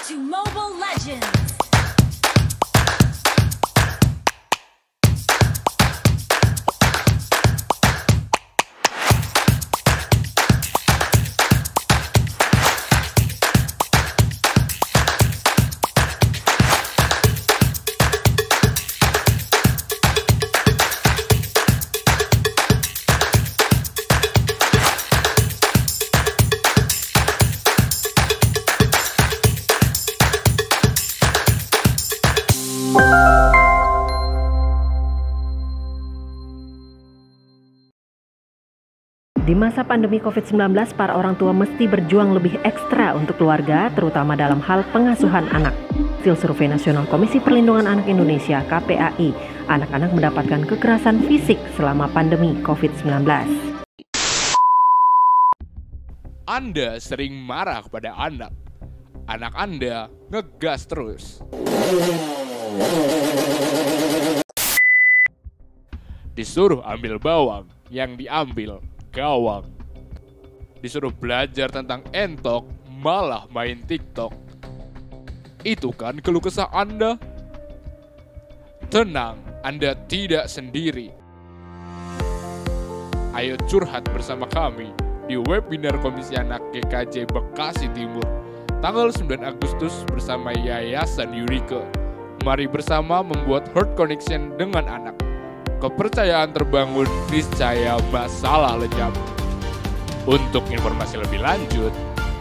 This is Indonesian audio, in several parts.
to Mobile Legends! Di masa pandemi COVID-19, para orang tua mesti berjuang lebih ekstra untuk keluarga, terutama dalam hal pengasuhan anak. Hasil Survei Nasional Komisi Perlindungan Anak Indonesia (KPAI), anak-anak mendapatkan kekerasan fisik selama pandemi COVID-19. Anda sering marah kepada anak. Anak Anda ngegas terus. Disuruh ambil bawang, yang diambil gawang. Disuruh belajar tentang entok, malah main TikTok. Itu kan keluh kesah Anda? Tenang, Anda tidak sendiri. Ayo curhat bersama kami di webinar Komisi Anak GKJ Bekasi Timur tanggal 9 Agustus bersama Yayasan Yurike. Mari bersama membuat Heart Connection dengan anak. Kepercayaan terbangun, niscaya masalah lenyap. Untuk informasi lebih lanjut,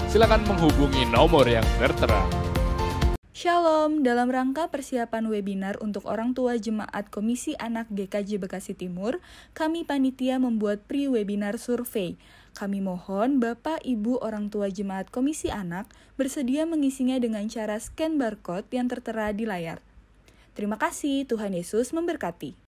silakan menghubungi nomor yang tertera. Shalom, dalam rangka persiapan webinar untuk orang tua Jemaat Komisi Anak GKJ Bekasi Timur, kami panitia membuat pre-webinar survei. Kami mohon Bapak Ibu orang tua Jemaat Komisi Anak bersedia mengisinya dengan cara scan barcode yang tertera di layar. Terima kasih, Tuhan Yesus memberkati.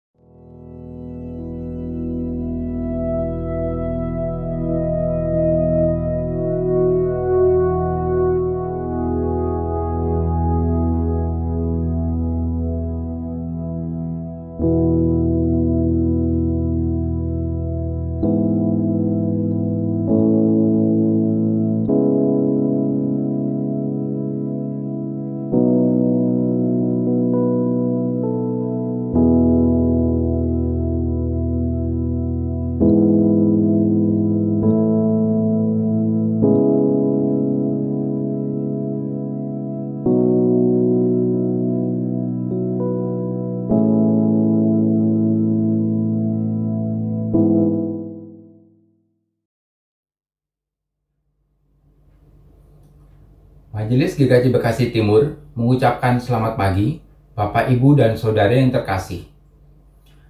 Majelis GKJ Bekasi Timur mengucapkan selamat pagi, Bapak, Ibu, dan Saudara yang terkasih.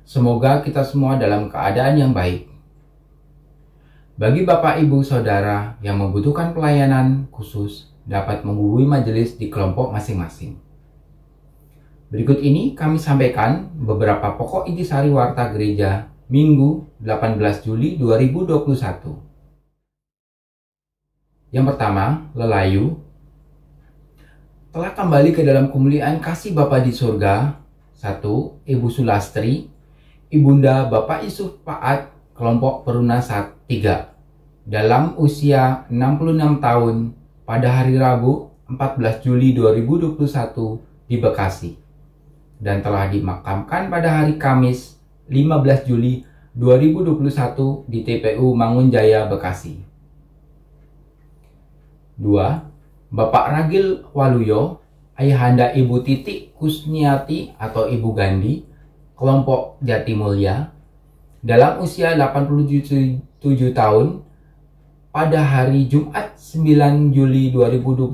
Semoga kita semua dalam keadaan yang baik. Bagi Bapak, Ibu, Saudara yang membutuhkan pelayanan khusus dapat menghubungi majelis di kelompok masing-masing. Berikut ini kami sampaikan beberapa pokok intisari Warta Gereja Minggu 18 Juli 2021. Yang pertama, Lelayu telah kembali ke dalam kemuliaan kasih Bapa di surga. 1. Ibu Sulastri, Ibunda Bapak Yusuf Paat, kelompok Perunasat 3, dalam usia 66 tahun pada hari Rabu 14 Juli 2021 di Bekasi, dan telah dimakamkan pada hari Kamis 15 Juli 2021 di TPU Mangunjaya, Bekasi. 2. Bapak Ragil Waluyo, ayahanda Ibu Titik Kusniati atau Ibu Gandhi, kelompok Jatimulya, dalam usia 87 tahun pada hari Jumat 9 Juli 2021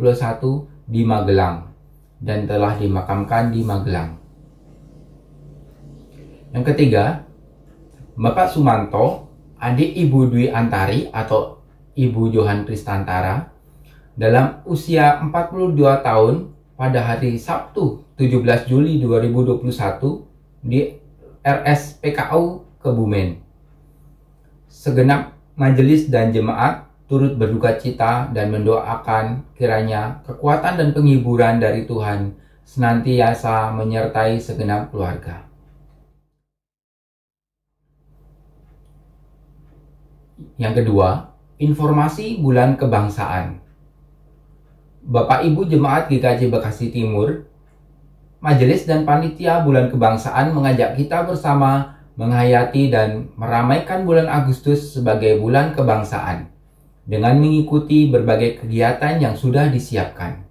di Magelang, dan telah dimakamkan di Magelang. Yang ketiga, Bapak Sumanto, adik Ibu Dwi Antari atau Ibu Johan Kristantara, dalam usia 42 tahun pada hari Sabtu 17 Juli 2021 di RSPKU Kebumen. Segenap majelis dan jemaat turut berduka cita dan mendoakan kiranya kekuatan dan penghiburan dari Tuhan senantiasa menyertai segenap keluarga. Yang kedua, informasi bulan kebangsaan. Bapak Ibu Jemaat GKJ Bekasi Timur, Majelis dan Panitia Bulan Kebangsaan mengajak kita bersama menghayati dan meramaikan bulan Agustus sebagai bulan kebangsaan dengan mengikuti berbagai kegiatan yang sudah disiapkan.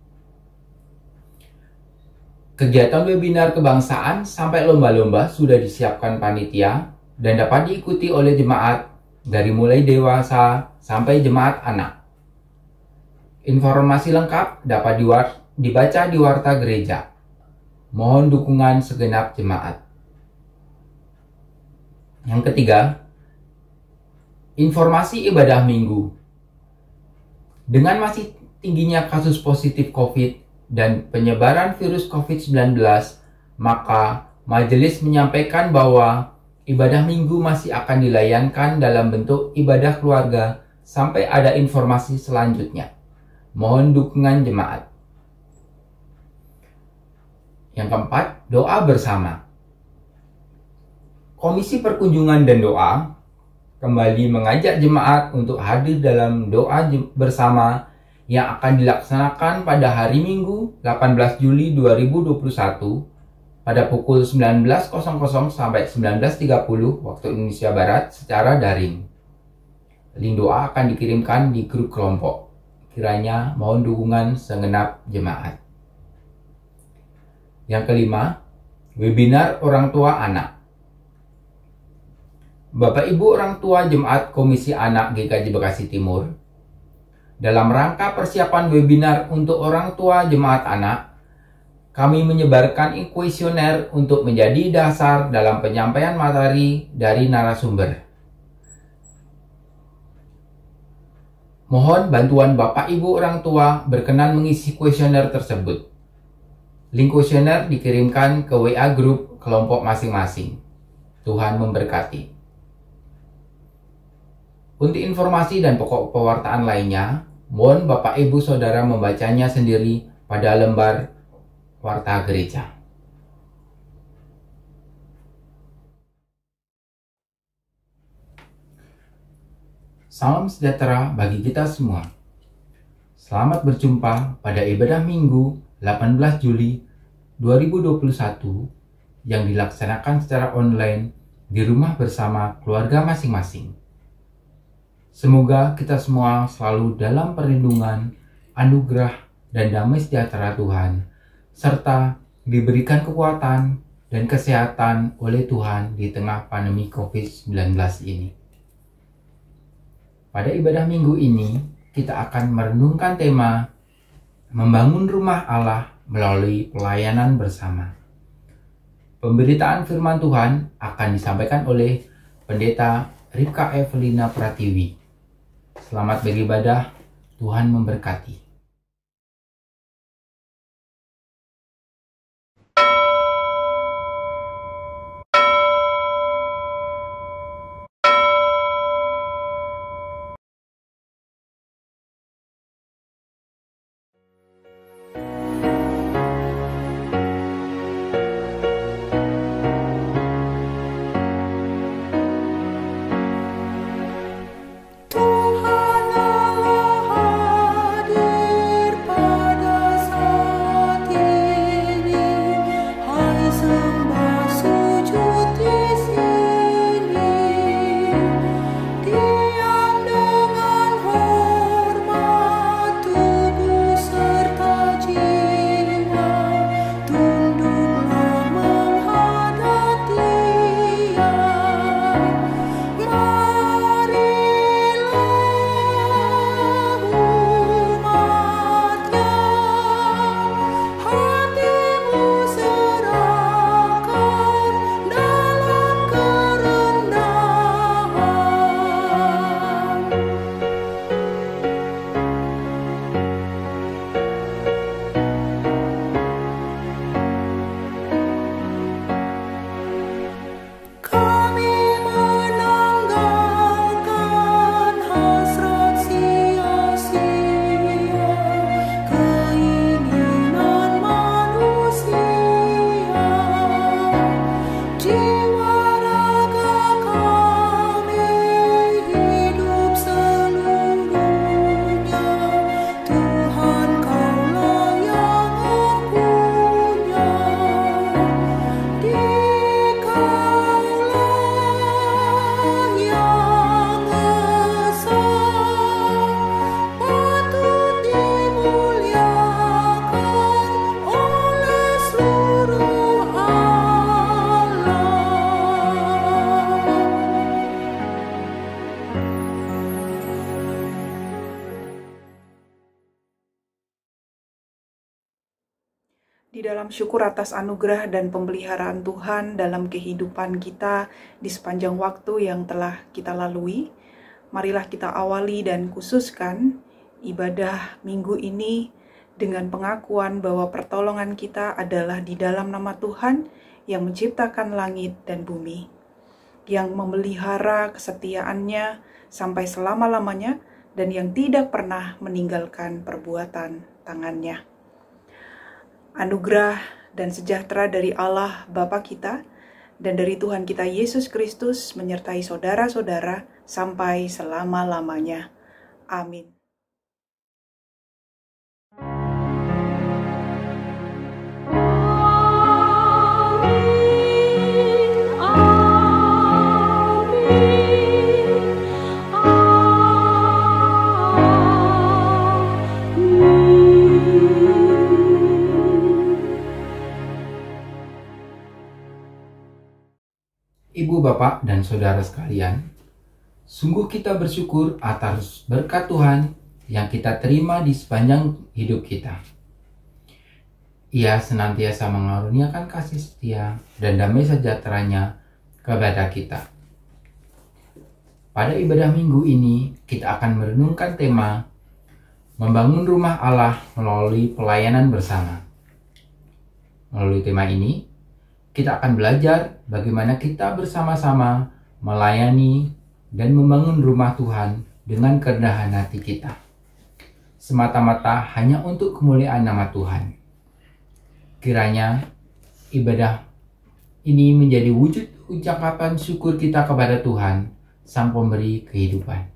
Kegiatan webinar kebangsaan sampai lomba-lomba sudah disiapkan panitia dan dapat diikuti oleh jemaat dari mulai dewasa sampai jemaat anak. Informasi lengkap dapat dibaca di Warta Gereja. Mohon dukungan segenap jemaat. Yang ketiga, informasi ibadah minggu. Dengan masih tingginya kasus positif COVID dan penyebaran virus COVID-19, maka majelis menyampaikan bahwa ibadah minggu masih akan dilayankan dalam bentuk ibadah keluarga sampai ada informasi selanjutnya. Mohon dukungan jemaat. Yang keempat, doa bersama. Komisi Perkunjungan dan Doa kembali mengajak jemaat untuk hadir dalam doa bersama yang akan dilaksanakan pada hari Minggu 18 Juli 2021 pada pukul 19.00 sampai 19.30 waktu Indonesia Barat secara daring. Link doa akan dikirimkan di grup kelompok. Kiranya mohon dukungan segenap jemaat. Yang kelima, webinar orang tua anak. Bapak Ibu orang tua Jemaat Komisi Anak GKJ Bekasi Timur, dalam rangka persiapan webinar untuk orang tua jemaat anak, kami menyebarkan kuesioner untuk menjadi dasar dalam penyampaian materi dari narasumber. Mohon bantuan Bapak Ibu orang tua berkenan mengisi kuesioner tersebut. Link kuesioner dikirimkan ke WA grup kelompok masing-masing. Tuhan memberkati. Untuk informasi dan pokok pewartaan lainnya, mohon Bapak Ibu Saudara membacanya sendiri pada lembar Warta Gereja. Salam sejahtera bagi kita semua. Selamat berjumpa pada ibadah Minggu 18 Juli 2021 yang dilaksanakan secara online di rumah bersama keluarga masing-masing. Semoga kita semua selalu dalam perlindungan, anugerah, dan damai sejahtera Tuhan, serta diberikan kekuatan dan kesehatan oleh Tuhan di tengah pandemi COVID-19 ini. Pada ibadah minggu ini, kita akan merenungkan tema Membangun Rumah Allah melalui pelayanan bersama. Pemberitaan firman Tuhan akan disampaikan oleh Pendeta Ripka Evelina Pratiwi. Selamat beribadah, Tuhan memberkati. Tuhan Allah hadir. Di dalam syukur atas anugerah dan pemeliharaan Tuhan dalam kehidupan kita di sepanjang waktu yang telah kita lalui, marilah kita awali dan khususkan ibadah minggu ini dengan pengakuan bahwa pertolongan kita adalah di dalam nama Tuhan yang menciptakan langit dan bumi, yang memelihara kesetiaannya sampai selama-lamanya dan yang tidak pernah meninggalkan perbuatan tangannya. Anugerah dan sejahtera dari Allah Bapa kita dan dari Tuhan kita Yesus Kristus menyertai saudara-saudara sampai selama-lamanya. Amin. Ibu, Bapak, dan Saudara sekalian, sungguh kita bersyukur atas berkat Tuhan yang kita terima di sepanjang hidup kita. Ia senantiasa mengaruniakan kasih setia dan damai sejahteranya kepada kita. Pada ibadah minggu ini, kita akan merenungkan tema membangun rumah Allah melalui pelayanan bersama. Melalui tema ini, kita akan belajar bagaimana kita bersama-sama melayani dan membangun rumah Tuhan dengan kerendahan hati kita, semata-mata hanya untuk kemuliaan nama Tuhan. Kiranya ibadah ini menjadi wujud ucapan syukur kita kepada Tuhan, Sang Pemberi kehidupan.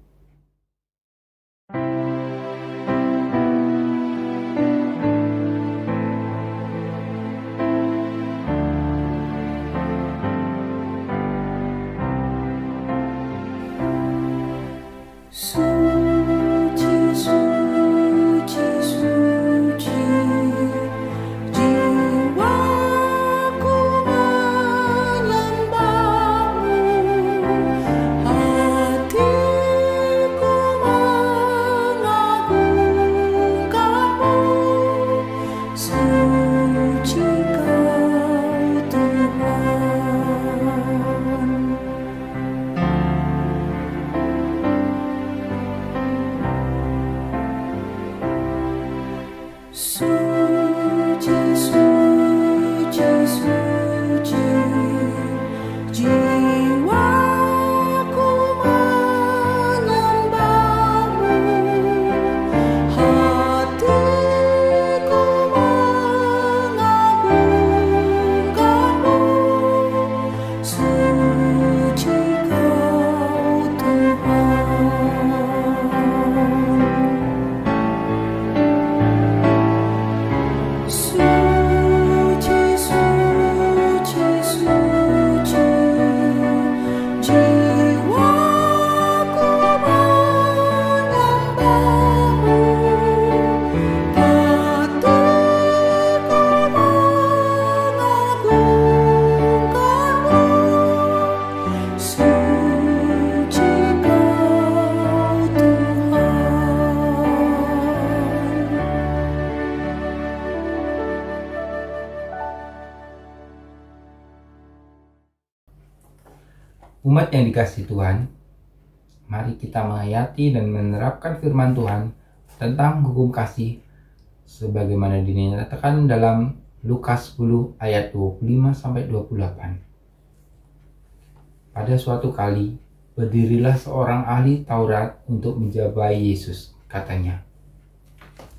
Umat yang dikasihi Tuhan, mari kita menghayati dan menerapkan firman Tuhan tentang hukum kasih sebagaimana dinyatakan dalam Lukas 10 ayat 25-28. Pada suatu kali, berdirilah seorang ahli Taurat untuk menjabai Yesus, katanya.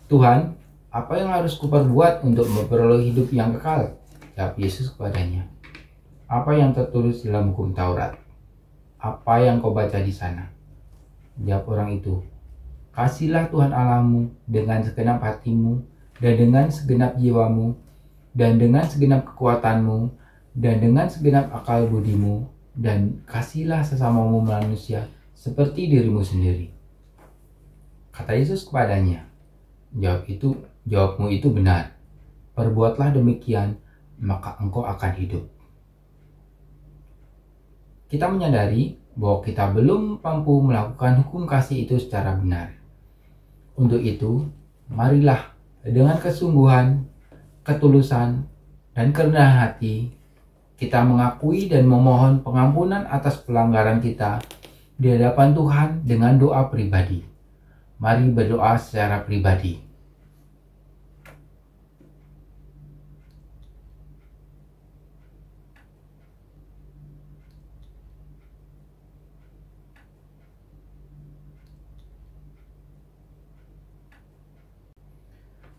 Tuhan, apa yang harus kuperbuat untuk memperoleh hidup yang kekal? Jawab Yesus kepadanya. Apa yang tertulis dalam hukum Taurat? Apa yang kau baca di sana? Jawab orang itu, kasihlah Tuhan Allahmu dengan segenap hatimu, dan dengan segenap jiwamu, dan dengan segenap kekuatanmu, dan dengan segenap akal budimu, dan kasihlah sesamamu manusia seperti dirimu sendiri. Kata Yesus kepadanya, jawabmu itu benar. Perbuatlah demikian, maka engkau akan hidup. Kita menyadari bahwa kita belum mampu melakukan hukum kasih itu secara benar. Untuk itu, marilah dengan kesungguhan ketulusan dan kerendahan hati, kita mengakui dan memohon pengampunan atas pelanggaran kita di hadapan Tuhan dengan doa pribadi. Mari berdoa secara pribadi.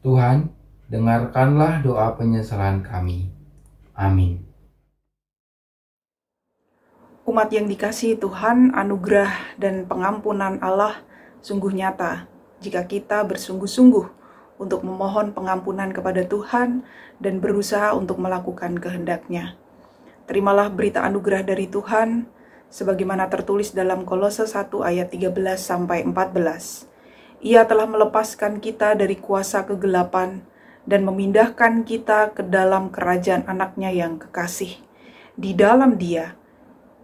Tuhan, dengarkanlah doa penyesalan kami. Amin. Umat yang dikasihi Tuhan, anugerah dan pengampunan Allah sungguh nyata jika kita bersungguh-sungguh untuk memohon pengampunan kepada Tuhan dan berusaha untuk melakukan kehendak-Nya. Terimalah berita anugerah dari Tuhan sebagaimana tertulis dalam Kolose 1 ayat 13-14. Ia telah melepaskan kita dari kuasa kegelapan dan memindahkan kita ke dalam kerajaan anaknya yang kekasih. Di dalam Dia,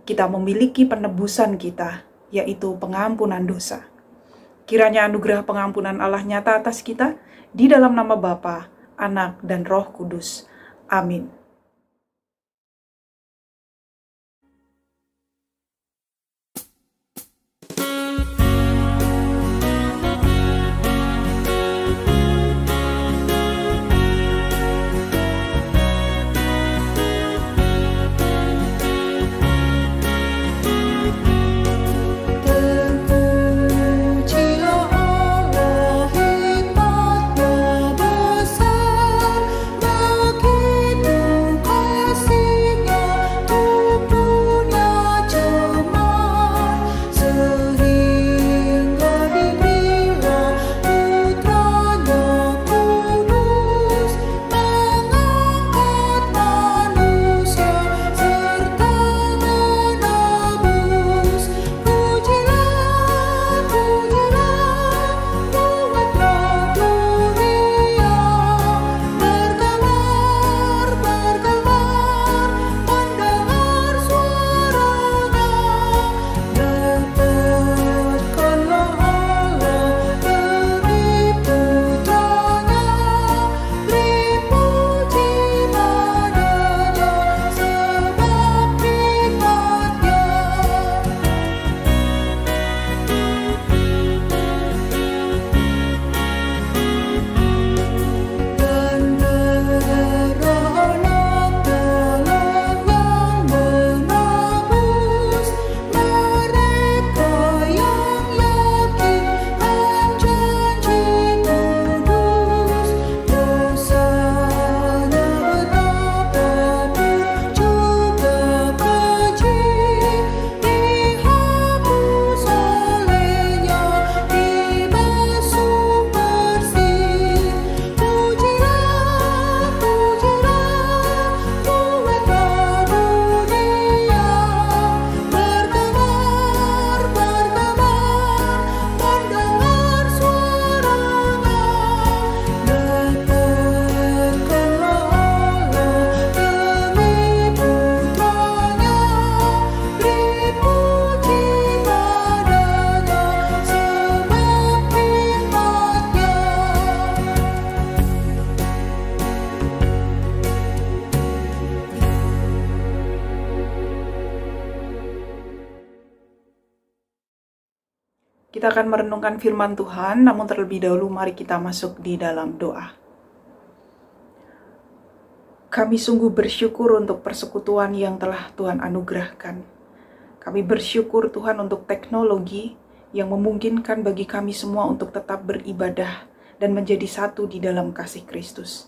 kita memiliki penebusan kita, yaitu pengampunan dosa. Kiranya anugerah pengampunan Allah nyata atas kita, di dalam nama Bapa, Anak, dan Roh Kudus. Amin. Kita akan merenungkan firman Tuhan, namun terlebih dahulu mari kita masuk di dalam doa. Kami sungguh bersyukur untuk persekutuan yang telah Tuhan anugerahkan. Kami bersyukur Tuhan untuk teknologi yang memungkinkan bagi kami semua untuk tetap beribadah dan menjadi satu di dalam kasih Kristus.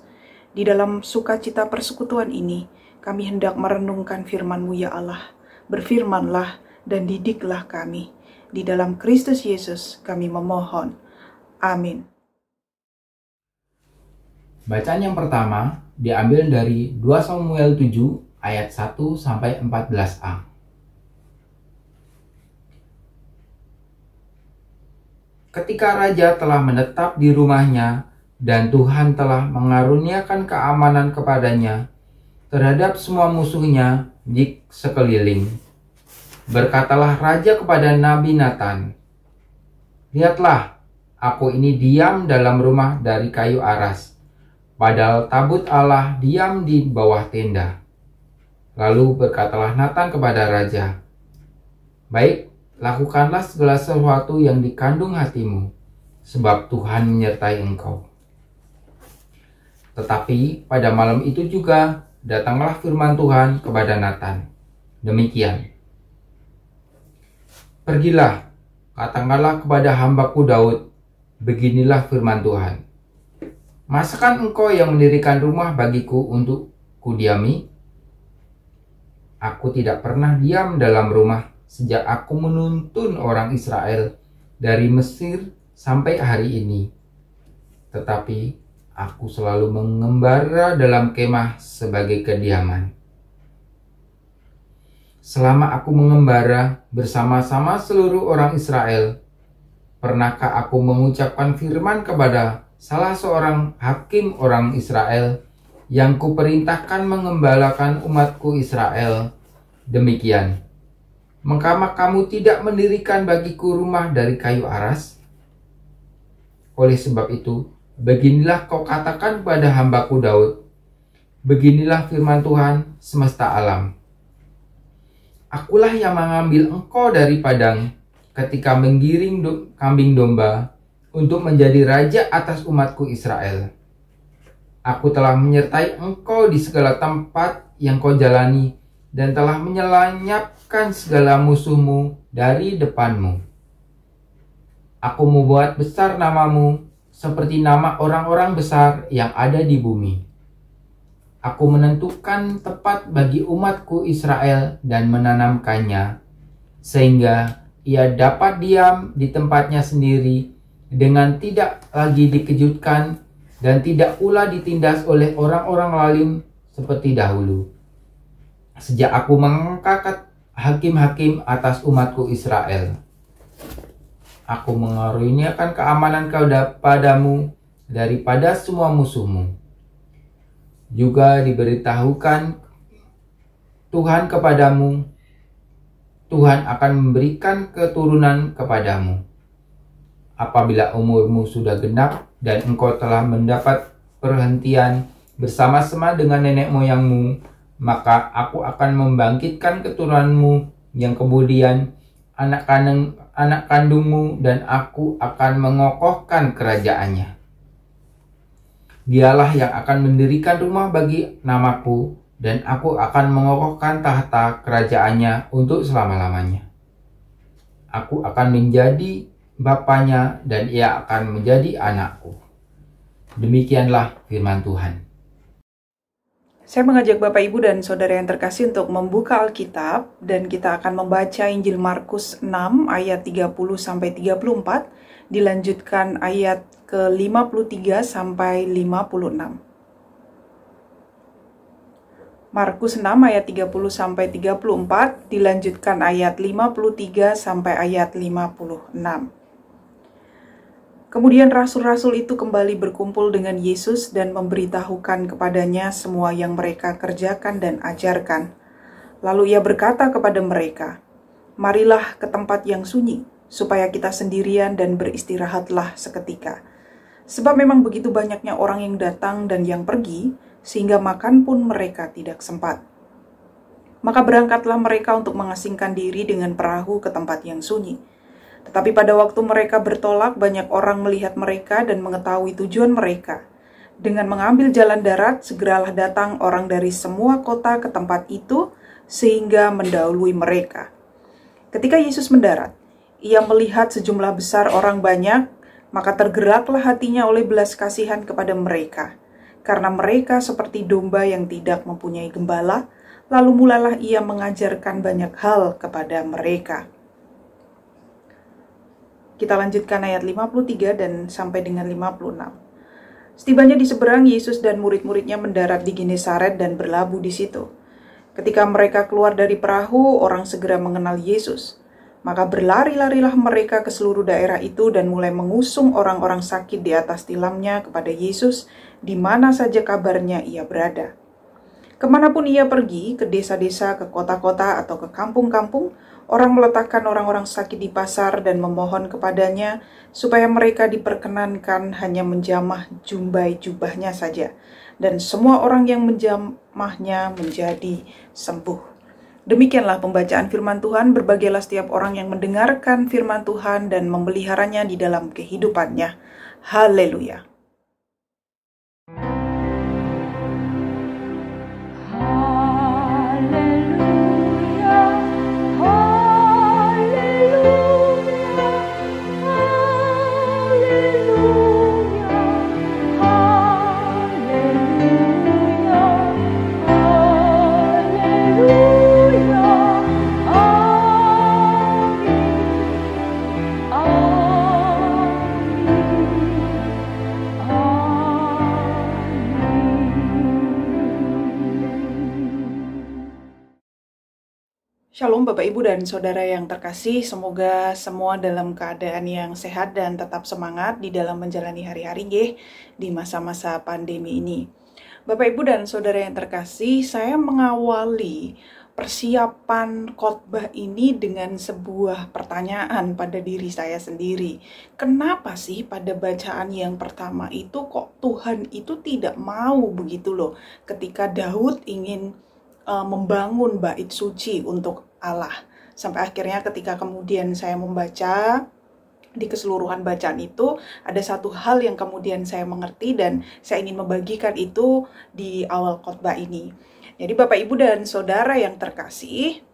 Di dalam sukacita persekutuan ini, kami hendak merenungkan firman-Mu ya Allah. Berfirmanlah dan didiklah kami. Di dalam Kristus Yesus kami memohon. Amin. Bacaan yang pertama diambil dari 2 Samuel 7 ayat 1-14a. Ketika raja telah menetap di rumahnya dan Tuhan telah mengaruniakan keamanan kepadanya terhadap semua musuhnya di sekeliling, berkatalah raja kepada Nabi Nathan, "Lihatlah, aku ini diam dalam rumah dari kayu aras, padahal tabut Allah diam di bawah tenda. Lalu berkatalah Natan kepada raja, "Baik, lakukanlah segala sesuatu yang dikandung hatimu, sebab Tuhan menyertai engkau." Tetapi pada malam itu juga datanglah firman Tuhan kepada Natan. Demikian, "Pergilah, katakanlah kepada hambaku Daud, beginilah firman Tuhan. Masakan engkau yang mendirikan rumah bagiku untuk kudiami? Aku tidak pernah diam dalam rumah sejak aku menuntun orang Israel dari Mesir sampai hari ini. Tetapi aku selalu mengembara dalam kemah sebagai kediaman. Selama aku mengembara bersama-sama seluruh orang Israel, pernahkah aku mengucapkan firman kepada salah seorang hakim orang Israel yang kuperintahkan mengembalakan umatku Israel demikian, mengapa kamu tidak mendirikan bagiku rumah dari kayu aras? Oleh sebab itu, beginilah kau katakan pada hambaku Daud, beginilah firman Tuhan semesta alam. Akulah yang mengambil engkau dari padang ketika menggiring kambing domba untuk menjadi raja atas umatku Israel. Aku telah menyertai engkau di segala tempat yang kau jalani dan telah menyelenyapkan segala musuhmu dari depanmu. Aku membuat besar namamu seperti nama orang-orang besar yang ada di bumi. Aku menentukan tempat bagi umatku Israel dan menanamkannya, sehingga ia dapat diam di tempatnya sendiri dengan tidak lagi dikejutkan dan tidak pula ditindas oleh orang-orang lalim seperti dahulu. Sejak aku mengangkat hakim-hakim atas umatku Israel, aku mengaruniakan keamanan padamu daripada semua musuhmu. Juga diberitahukan Tuhan kepadamu, Tuhan akan memberikan keturunan kepadamu. Apabila umurmu sudah genap dan engkau telah mendapat perhentian bersama-sama dengan nenek moyangmu, maka aku akan membangkitkan keturunanmu yang kemudian anak kandungmu, dan aku akan mengokohkan kerajaannya. Dialah yang akan mendirikan rumah bagi namaku, dan aku akan mengokohkan tahta kerajaannya untuk selama-lamanya. Aku akan menjadi bapaknya dan ia akan menjadi anakku." Demikianlah firman Tuhan. Saya mengajak Bapak, Ibu, dan Saudara yang terkasih untuk membuka Alkitab, dan kita akan membaca Injil Markus 6 ayat 30-34, dilanjutkan ayat ke-53 sampai 56. Markus 6 ayat 30 sampai 34, dilanjutkan ayat 53 sampai ayat 56. Kemudian rasul-rasul itu kembali berkumpul dengan Yesus dan memberitahukan kepadanya semua yang mereka kerjakan dan ajarkan. Lalu ia berkata kepada mereka, "Marilah ke tempat yang sunyi, supaya kita sendirian dan beristirahatlah seketika. Sebab memang begitu banyaknya orang yang datang dan yang pergi, sehingga makan pun mereka tidak sempat." Maka berangkatlah mereka untuk mengasingkan diri dengan perahu ke tempat yang sunyi. Tetapi pada waktu mereka bertolak, banyak orang melihat mereka dan mengetahui tujuan mereka. Dengan mengambil jalan darat, segeralah datang orang dari semua kota ke tempat itu, sehingga mendahului mereka. Ketika Yesus mendarat, ia melihat sejumlah besar orang banyak, maka tergeraklah hatinya oleh belas kasihan kepada mereka, karena mereka seperti domba yang tidak mempunyai gembala. Lalu mulalah ia mengajarkan banyak hal kepada mereka. Kita lanjutkan ayat 53 dan sampai dengan 56. Setibanya di seberang, Yesus dan murid-muridnya mendarat di Genesaret dan berlabuh di situ. Ketika mereka keluar dari perahu, orang segera mengenal Yesus. Maka berlari-larilah mereka ke seluruh daerah itu dan mulai mengusung orang-orang sakit di atas tilamnya kepada Yesus, di mana saja kabarnya ia berada. Kemanapun ia pergi, ke desa-desa, ke kota-kota, atau ke kampung-kampung, Orang meletakkan orang-orang sakit di pasar dan memohon kepadanya supaya mereka diperkenankan hanya menjamah jumbai jubahnya saja. Dan semua orang yang menjamahnya menjadi sembuh. Demikianlah pembacaan firman Tuhan. Berbahagialah setiap orang yang mendengarkan firman Tuhan dan memeliharanya di dalam kehidupannya. Haleluya. Shalom Bapak Ibu dan Saudara yang terkasih, semoga semua dalam keadaan yang sehat dan tetap semangat di dalam menjalani hari-hari di masa-masa pandemi ini. Bapak Ibu dan Saudara yang terkasih, saya mengawali persiapan khotbah ini dengan sebuah pertanyaan pada diri saya sendiri. Kenapa sih pada bacaan yang pertama itu kok Tuhan itu tidak mau begitu loh ketika Daud ingin membangun bait suci untuk Allah. Sampai akhirnya ketika kemudian saya membaca di keseluruhan bacaan itu, ada satu hal yang kemudian saya mengerti dan saya ingin membagikan itu di awal khotbah ini. Jadi Bapak Ibu dan Saudara yang terkasih,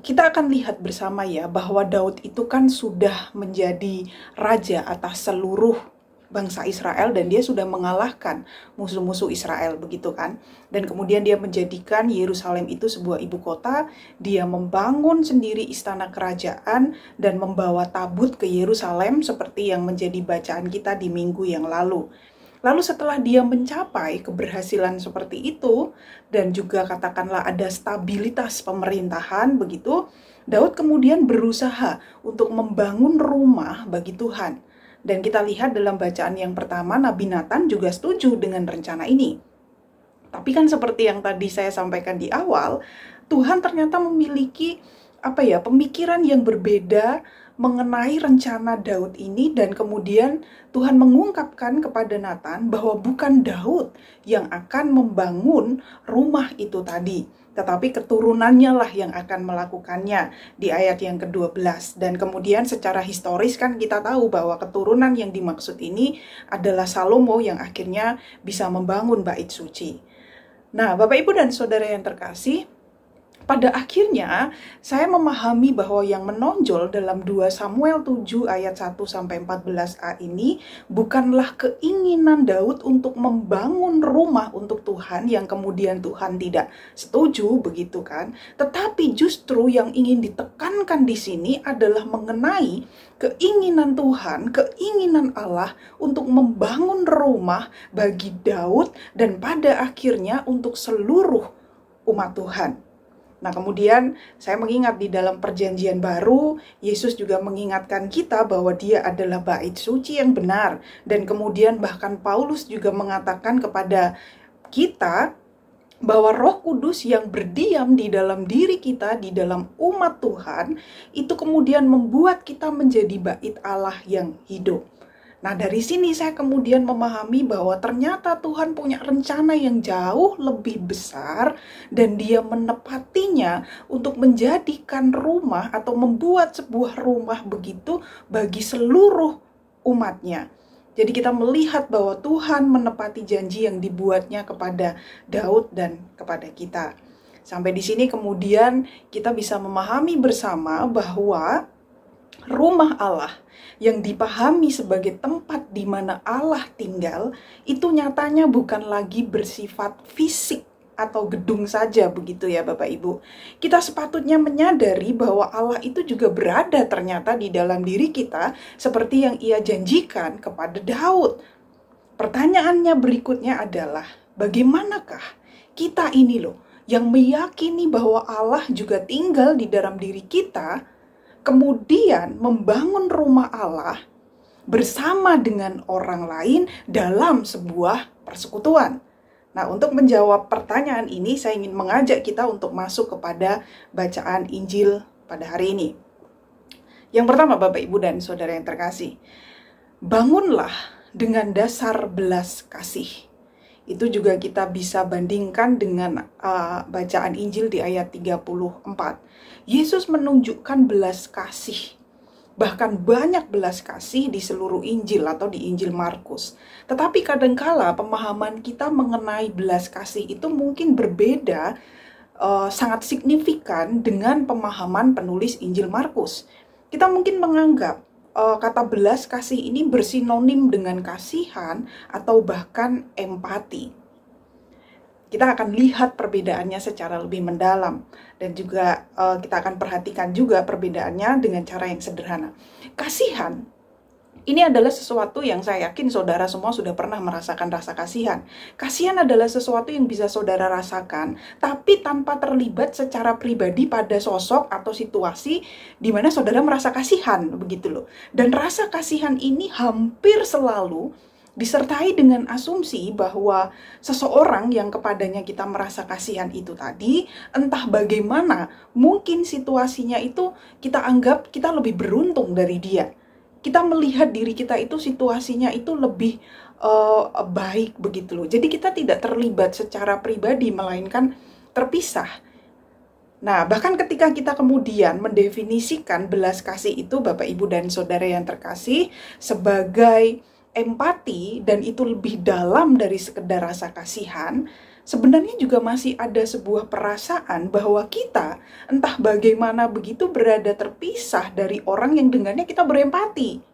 kita akan lihat bersama ya bahwa Daud itu kan sudah menjadi raja atas seluruh bangsa Israel dan dia sudah mengalahkan musuh-musuh Israel, begitu kan? Dan kemudian dia menjadikan Yerusalem itu sebuah ibu kota, dia membangun sendiri istana kerajaan dan membawa tabut ke Yerusalem seperti yang menjadi bacaan kita di minggu yang lalu. Lalu setelah dia mencapai keberhasilan seperti itu dan juga katakanlah ada stabilitas pemerintahan begitu, Daud kemudian berusaha untuk membangun rumah bagi Tuhan. Dan kita lihat dalam bacaan yang pertama, Nabi Nathan juga setuju dengan rencana ini. Tapi kan seperti yang tadi saya sampaikan di awal, Tuhan ternyata memiliki pemikiran yang berbeda mengenai rencana Daud ini, dan kemudian Tuhan mengungkapkan kepada Nathan bahwa bukan Daud yang akan membangun rumah itu tadi, tetapi keturunannya lah yang akan melakukannya di ayat yang ke-12. Dan kemudian secara historis kan kita tahu bahwa keturunan yang dimaksud ini adalah Salomo yang akhirnya bisa membangun bait suci. Nah, Bapak Ibu dan Saudara yang terkasih, pada akhirnya saya memahami bahwa yang menonjol dalam 2 Samuel 7 ayat 1-14a ini bukanlah keinginan Daud untuk membangun rumah untuk Tuhan yang kemudian Tuhan tidak setuju, begitu kan? Tetapi justru yang ingin ditekankan di sini adalah mengenai keinginan Tuhan, keinginan Allah untuk membangun rumah bagi Daud dan pada akhirnya untuk seluruh umat Tuhan. Nah, kemudian saya mengingat di dalam perjanjian baru, Yesus juga mengingatkan kita bahwa dia adalah bait suci yang benar. Dan kemudian bahkan Paulus juga mengatakan kepada kita bahwa Roh Kudus yang berdiam di dalam diri kita, di dalam umat Tuhan, itu kemudian membuat kita menjadi bait Allah yang hidup. Nah, dari sini saya kemudian memahami bahwa ternyata Tuhan punya rencana yang jauh lebih besar dan dia menepatinya untuk menjadikan rumah atau membuat sebuah rumah begitu bagi seluruh umatnya. Jadi kita melihat bahwa Tuhan menepati janji yang dibuatnya kepada Daud dan kepada kita. Sampai di sini kemudian kita bisa memahami bersama bahwa rumah Allah yang dipahami sebagai tempat di mana Allah tinggal itu nyatanya bukan lagi bersifat fisik atau gedung saja, begitu ya Bapak Ibu. Kita sepatutnya menyadari bahwa Allah itu juga berada ternyata di dalam diri kita seperti yang ia janjikan kepada Daud. Pertanyaannya berikutnya adalah, bagaimanakah kita ini loh yang meyakini bahwa Allah juga tinggal di dalam diri kita, kemudian membangun rumah Allah bersama dengan orang lain dalam sebuah persekutuan. Nah, untuk menjawab pertanyaan ini, saya ingin mengajak kita untuk masuk kepada bacaan Injil pada hari ini. Yang pertama, Bapak, Ibu, dan Saudara yang terkasih, bangunlah dengan dasar belas kasih. Itu juga kita bisa bandingkan dengan bacaan Injil di ayat 34. Yesus menunjukkan belas kasih. Bahkan banyak belas kasih di seluruh Injil atau di Injil Markus. Tetapi kadangkala pemahaman kita mengenai belas kasih itu mungkin berbeda, sangat signifikan dengan pemahaman penulis Injil Markus. Kita mungkin menganggap kata belas kasih ini bersinonim dengan kasihan atau bahkan empati. Kita akan lihat perbedaannya secara lebih mendalam, dan juga kita akan perhatikan juga perbedaannya dengan cara yang sederhana. Kasihan ini adalah sesuatu yang saya yakin saudara semua sudah pernah merasakan rasa kasihan. Kasihan adalah sesuatu yang bisa saudara rasakan, tapi tanpa terlibat secara pribadi pada sosok atau situasi di mana saudara merasa kasihan, begitu loh. Dan rasa kasihan ini hampir selalu disertai dengan asumsi bahwa seseorang yang kepadanya kita merasa kasihan itu tadi, entah bagaimana, mungkin situasinya itu kita anggap kita lebih beruntung dari dia. Kita melihat diri kita itu situasinya itu lebih baik, begitu loh. Jadi kita tidak terlibat secara pribadi, melainkan terpisah. Nah, bahkan ketika kita kemudian mendefinisikan belas kasih itu, Bapak, Ibu, dan Saudara yang terkasih, sebagai empati, dan itu lebih dalam dari sekedar rasa kasihan, sebenarnya juga masih ada sebuah perasaan bahwa kita entah bagaimana begitu berada terpisah dari orang yang dengannya kita berempati.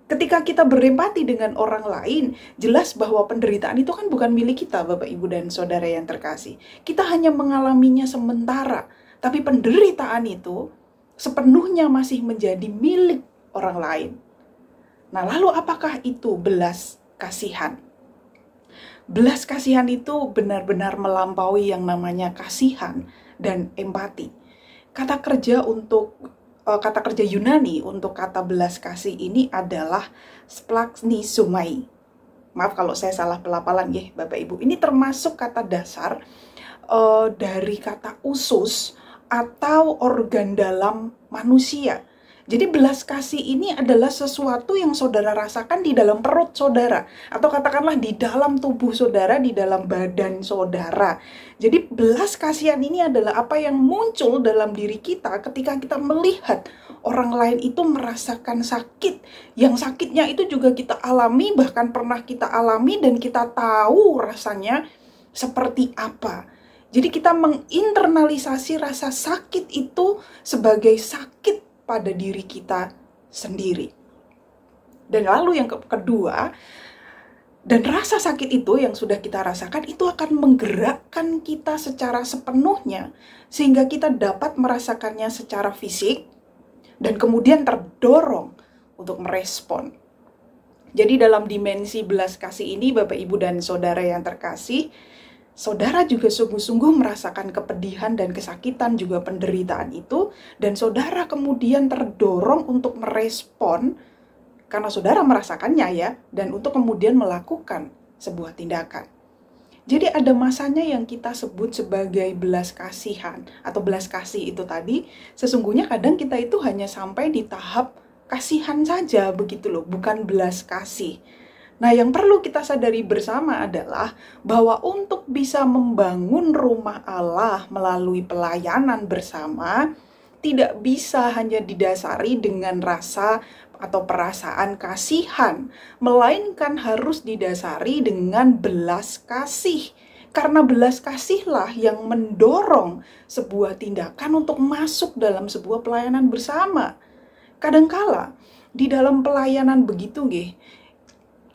Ketika kita berempati dengan orang lain, jelas bahwa penderitaan itu kan bukan milik kita, Bapak, Ibu, dan Saudara yang terkasih. Kita hanya mengalaminya sementara, tapi penderitaan itu sepenuhnya masih menjadi milik orang lain. Nah, lalu apakah itu belas kasihan? Belas kasihan itu benar-benar melampaui yang namanya kasihan dan empati. Kata kerja Yunani untuk kata belas kasih ini adalah splanchnizomai. Maaf kalau saya salah pelafalan ya, Bapak, Ibu. Ini termasuk kata dasar dari kata usus atau organ dalam manusia. Jadi belas kasih ini adalah sesuatu yang saudara rasakan di dalam perut saudara, atau katakanlah di dalam tubuh saudara, di dalam badan saudara. Jadi belas kasihan ini adalah apa yang muncul dalam diri kita ketika kita melihat orang lain itu merasakan sakit. Yang sakitnya itu juga kita alami, bahkan pernah kita alami, dan kita tahu rasanya seperti apa. Jadi kita menginternalisasi rasa sakit itu sebagai sakit pada diri kita sendiri. Dan lalu yang kedua, dan rasa sakit itu yang sudah kita rasakan itu akan menggerakkan kita secara sepenuhnya, sehingga kita dapat merasakannya secara fisik, dan kemudian terdorong untuk merespon. Jadi dalam dimensi belas kasih ini, Bapak, Ibu, dan Saudara yang terkasih, saudara juga sungguh-sungguh merasakan kepedihan dan kesakitan, juga penderitaan itu, dan saudara kemudian terdorong untuk merespon karena saudara merasakannya ya, dan untuk kemudian melakukan sebuah tindakan. Jadi ada masanya yang kita sebut sebagai belas kasihan atau belas kasih itu tadi, sesungguhnya kadang kita itu hanya sampai di tahap kasihan saja, begitu loh, bukan belas kasih. Nah, yang perlu kita sadari bersama adalah bahwa untuk bisa membangun rumah Allah melalui pelayanan bersama, tidak bisa hanya didasari dengan rasa atau perasaan kasihan, melainkan harus didasari dengan belas kasih. Karena belas kasihlah yang mendorong sebuah tindakan untuk masuk dalam sebuah pelayanan bersama. Kadangkala di dalam pelayanan begitu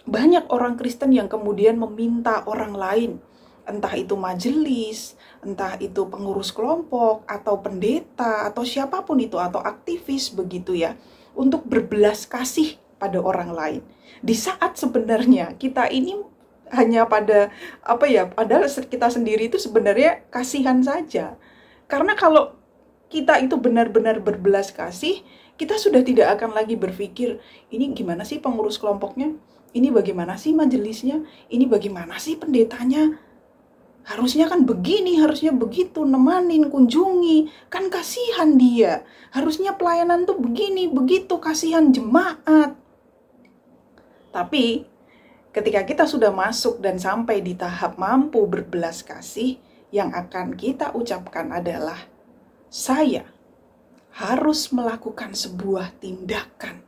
banyak orang Kristen yang kemudian meminta orang lain, entah itu majelis, entah itu pengurus kelompok, atau pendeta, atau siapapun itu, atau aktivis begitu ya, untuk berbelas kasih pada orang lain. Di saat sebenarnya kita ini hanya pada, padahal kita sendiri itu sebenarnya kasihan saja. Karena kalau kita itu benar-benar berbelas kasih, kita sudah tidak akan lagi berpikir, ini gimana sih pengurus kelompoknya? Ini bagaimana sih majelisnya? Ini bagaimana sih pendetanya? Harusnya kan begini, harusnya begitu, nemanin, kunjungi. Kan kasihan dia. Harusnya pelayanan tuh begini, begitu, kasihan jemaat. Tapi ketika kita sudah masuk dan sampai di tahap mampu berbelas kasih, yang akan kita ucapkan adalah, saya harus melakukan sebuah tindakan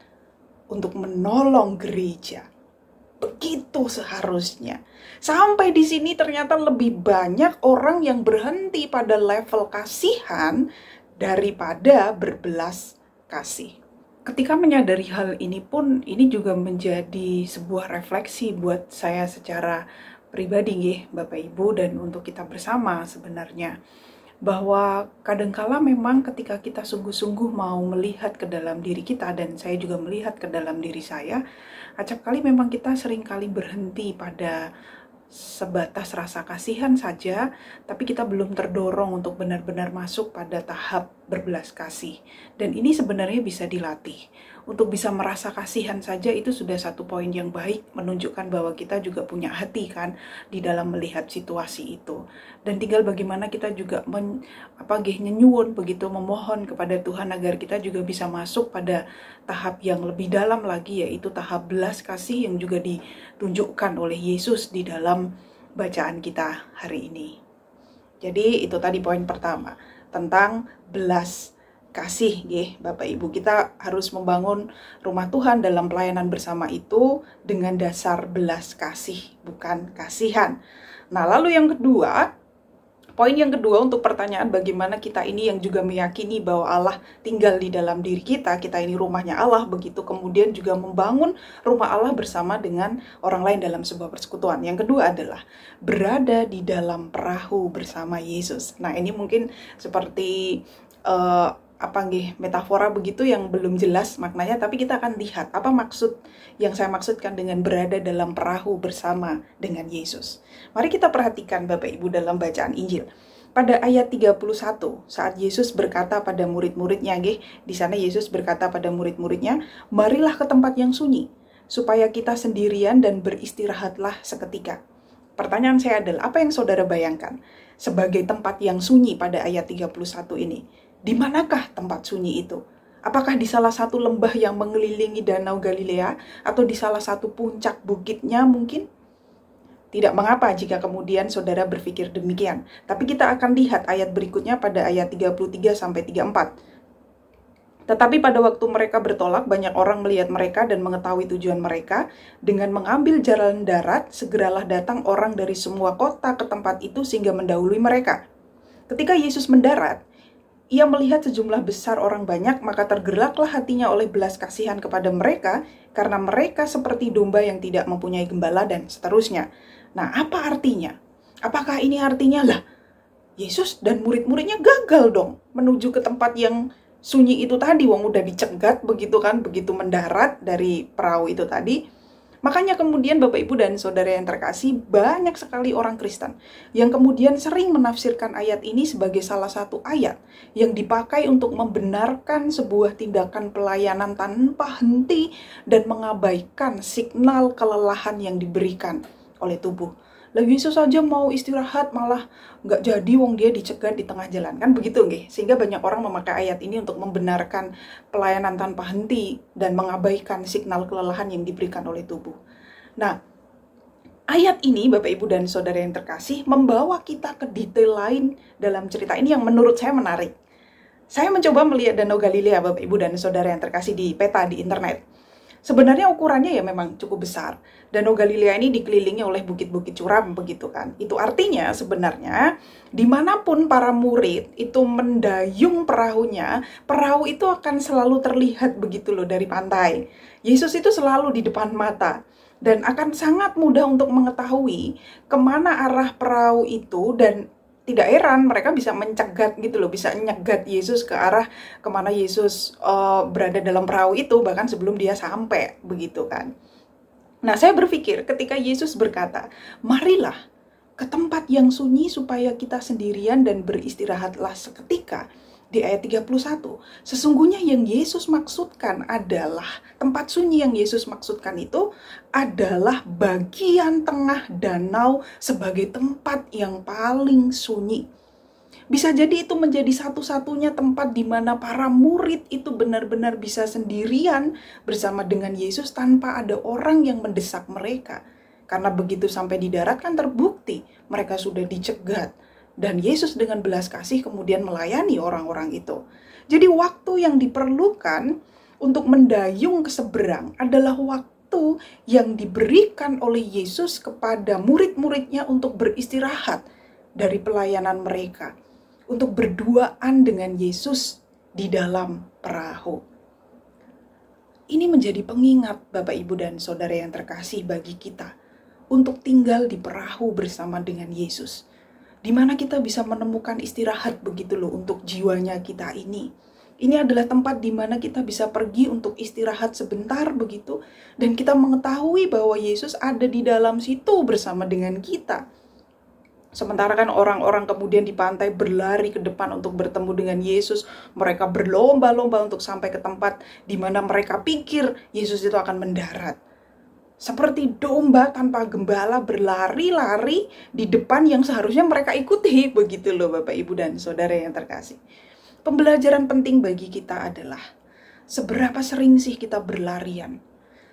untuk menolong gereja. Begitu seharusnya. Sampai di sini ternyata lebih banyak orang yang berhenti pada level kasihan daripada berbelas kasih. Ketika menyadari hal ini pun, ini juga menjadi sebuah refleksi buat saya secara pribadi, nggih, Bapak Ibu, dan untuk kita bersama sebenarnya. Bahwa kadangkala memang ketika kita sungguh-sungguh mau melihat ke dalam diri kita, dan saya juga melihat ke dalam diri saya, acap kali memang kita seringkali berhenti pada sebatas rasa kasihan saja, tapi kita belum terdorong untuk benar-benar masuk pada tahap berbelas kasih. Dan ini sebenarnya bisa dilatih. Untuk bisa merasa kasihan saja itu sudah satu poin yang baik, menunjukkan bahwa kita juga punya hati kan di dalam melihat situasi itu. Dan tinggal bagaimana kita juga nyenyuwun begitu, memohon kepada Tuhan agar kita juga bisa masuk pada tahap yang lebih dalam lagi, yaitu tahap belas kasih yang juga ditunjukkan oleh Yesus di dalam bacaan kita hari ini. Jadi itu tadi poin pertama tentang belas kasih, Bapak Ibu. Kita harus membangun rumah Tuhan dalam pelayanan bersama itu dengan dasar belas kasih, bukan kasihan. Nah, lalu yang kedua, poin yang kedua untuk pertanyaan bagaimana kita ini yang juga meyakini bahwa Allah tinggal di dalam diri kita ini rumahnya Allah, begitu kemudian juga membangun rumah Allah bersama dengan orang lain dalam sebuah persekutuan. Yang kedua adalah berada di dalam perahu bersama Yesus. Nah, ini mungkin seperti metafora begitu yang belum jelas maknanya, tapi kita akan lihat apa maksud yang saya maksudkan dengan berada dalam perahu bersama dengan Yesus. Mari kita perhatikan Bapak Ibu dalam bacaan Injil. Pada ayat 31, saat Yesus berkata pada murid-muridnya, di sana Yesus berkata pada murid-muridnya, marilah ke tempat yang sunyi, supaya kita sendirian dan beristirahatlah seketika. Pertanyaan saya adalah, apa yang saudara bayangkan sebagai tempat yang sunyi pada ayat 31 ini? Di manakah tempat sunyi itu? Apakah di salah satu lembah yang mengelilingi Danau Galilea atau di salah satu puncak bukitnya mungkin? Tidak mengapa jika kemudian saudara berpikir demikian. Tapi kita akan lihat ayat berikutnya pada ayat 33-34. Tetapi pada waktu mereka bertolak, banyak orang melihat mereka dan mengetahui tujuan mereka. Dengan mengambil jalan darat, segeralah datang orang dari semua kota ke tempat itu sehingga mendahului mereka. Ketika Yesus mendarat, ia melihat sejumlah besar orang banyak, maka tergeraklah hatinya oleh belas kasihan kepada mereka, karena mereka seperti domba yang tidak mempunyai gembala, dan seterusnya. Nah, apa artinya? Apakah ini artinya, Yesus dan murid-muridnya gagal dong menuju ke tempat yang sunyi itu tadi, wong udah dicegat begitu kan, begitu mendarat dari perahu itu tadi. Makanya kemudian Bapak Ibu dan Saudara yang terkasih, banyak sekali orang Kristen yang kemudian sering menafsirkan ayat ini sebagai salah satu ayat yang dipakai untuk membenarkan sebuah tindakan pelayanan tanpa henti dan mengabaikan signal kelelahan yang diberikan oleh tubuh. Lagi Yesus saja mau istirahat malah nggak jadi, wong dia dicegat di tengah jalan, kan begitu nggih? Sehingga banyak orang memakai ayat ini untuk membenarkan pelayanan tanpa henti dan mengabaikan signal kelelahan yang diberikan oleh tubuh. Nah, ayat ini Bapak Ibu dan Saudara yang terkasih membawa kita ke detail lain dalam cerita ini yang menurut saya menarik. Saya mencoba melihat Danau Galilea Bapak Ibu dan Saudara yang terkasih di peta di internet. Sebenarnya ukurannya ya memang cukup besar. Danau Galilea ini dikelilingi oleh bukit-bukit curam begitu kan. Itu artinya sebenarnya dimanapun para murid itu mendayung perahunya, perahu itu akan selalu terlihat begitu loh dari pantai. Yesus itu selalu di depan mata. Dan akan sangat mudah untuk mengetahui kemana arah perahu itu, dan tidak heran mereka bisa mencegat gitu loh, bisa nyegat Yesus ke arah kemana Yesus berada dalam perahu itu, bahkan sebelum dia sampai, begitu kan. Nah, saya berpikir ketika Yesus berkata, marilah ke tempat yang sunyi supaya kita sendirian dan beristirahatlah seketika. di ayat 31. Sesungguhnya yang Yesus maksudkan adalah, tempat sunyi yang Yesus maksudkan itu adalah bagian tengah danau sebagai tempat yang paling sunyi. Bisa jadi itu menjadi satu-satunya tempat di mana para murid itu benar-benar bisa sendirian bersama dengan Yesus tanpa ada orang yang mendesak mereka. Karena begitu sampai di darat kan terbukti mereka sudah dicegat. Dan Yesus dengan belas kasih kemudian melayani orang-orang itu. Jadi waktu yang diperlukan untuk mendayung ke seberang adalah waktu yang diberikan oleh Yesus kepada murid-muridnya untuk beristirahat dari pelayanan mereka. Untuk berduaan dengan Yesus di dalam perahu. Ini menjadi pengingat Bapak, Ibu, dan Saudara yang terkasih bagi kita untuk tinggal di perahu bersama dengan Yesus. Di mana kita bisa menemukan istirahat begitu loh untuk jiwanya kita ini. Ini adalah tempat di mana kita bisa pergi untuk istirahat sebentar begitu. Dan kita mengetahui bahwa Yesus ada di dalam situ bersama dengan kita. Sementara kan orang-orang kemudian di pantai berlari ke depan untuk bertemu dengan Yesus. Mereka berlomba-lomba untuk sampai ke tempat di mana mereka pikir Yesus itu akan mendarat. Seperti domba tanpa gembala berlari-lari di depan yang seharusnya mereka ikuti. Begitu loh Bapak, Ibu, dan Saudara yang terkasih. Pembelajaran penting bagi kita adalah seberapa sering sih kita berlarian.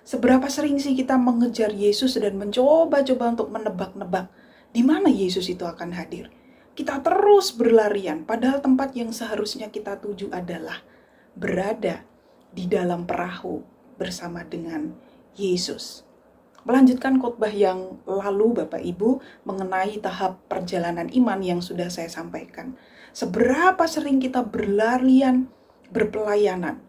Seberapa sering sih kita mengejar Yesus dan mencoba-coba untuk menebak-nebak di mana Yesus itu akan hadir. Kita terus berlarian, padahal tempat yang seharusnya kita tuju adalah berada di dalam perahu bersama dengan Yesus. Melanjutkan khotbah yang lalu Bapak Ibu mengenai tahap perjalanan iman yang sudah saya sampaikan. Seberapa sering kita berlarian, berpelayanan,